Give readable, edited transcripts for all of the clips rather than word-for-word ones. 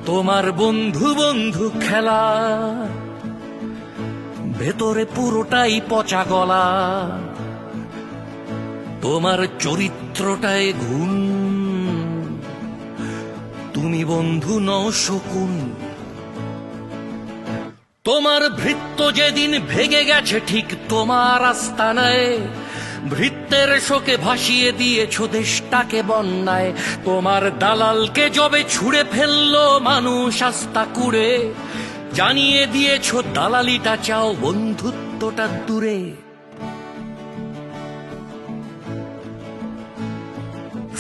তোমার বন্ধু বন্ধু খেলা, ভেতরে পুরোটাই পচা গলা। তোমার চরিত্রটায় ঘুম, তুমি বন্ধু নও শকুন। তোমার ভৃত্য যেদিন ভেগে গেছে ঠিক তোমার আস্তানায়, ভৃত্যের শোকে ভাসিয়ে দিয়েছ দেশটাকে বন্যায়। তোমার দালালকে যবে ছুঁড়ে ফেললো মানুষ আস্থা কুড়ে, জানিয়ে দিয়েছ দালালিটা চাও, বন্ধুত্বটা দূরে।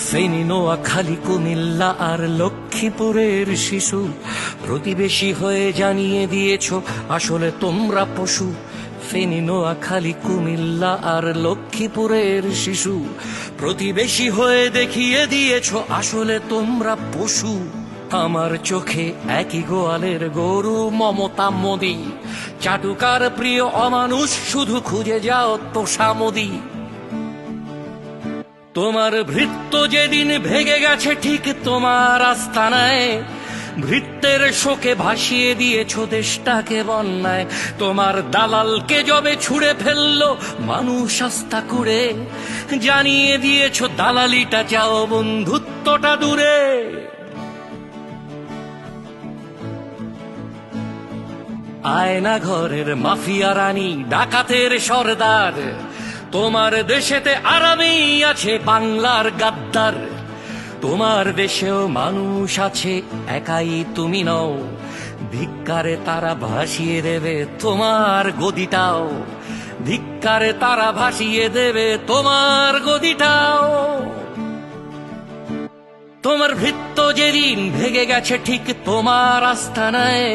ফেনী, নোয়াখালী, কুমিল্লা আর লক্ষ্মীপুরের শিশু প্রতিবেশী হয়ে জানিয়ে দিয়েছ আসলে তোমরা পশু। ফেনী, নোয়াখালী, কুমিল্লা আর লক্ষ্মীপুরের শিশু প্রতিবেশী হয়ে দেখিয়ে দিয়েছ আসলে তোমরা পশু। আমার চোখে একই গোয়ালের গরু মমতা মোদি, চাটুকার প্রিয় অমানুষ শুধু খুঁজে যাও তোষামোদি। তোমার ভৃত্য যেদিন ভেগে গেছে ঠিক তোমার আস্তানায়, ভৃত্যের শোকে ভাসিয়ে দিয়েছ দেশটাকে বন্যায়। তোমার দালালকে যবে ছুঁড়ে ফেললো মানুষ আস্থা কুড়ে, জানিয়ে দিয়েছ দালালিটা চাও, বন্ধুত্বটা দূরে। আয়না ঘরের মাফিয়া রানী, ডাকাতের সর্দার, তোমার দেশেতে আরামেই আছে বাংলার গাদ্দার। তোমার দেশেও মানুষ আছে, একাই তুমি নও, ধিক্কারে তারা ভাসিয়ে দেবে তোমার গদিটাও। ধিক্কারে তারা ভাসিয়ে দেবে তোমার গদিটাও। তোমার ভৃত্য যেদিন ভেগে গেছে ঠিক তোমার আস্তানায়,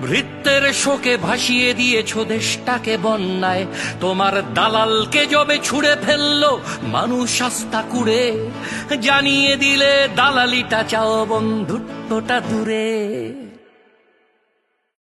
ভৃত্যের শোকে ভাসিয়ে দিয়েছ দেশটাকে বন্যায়। তোমার দালালকে যবে ছুঁড়ে ফেললো মানুষ আস্থা কুড়ে, জানিয়ে দিলে দালালিটা চাও, বন্ধুত্বটা দূরে।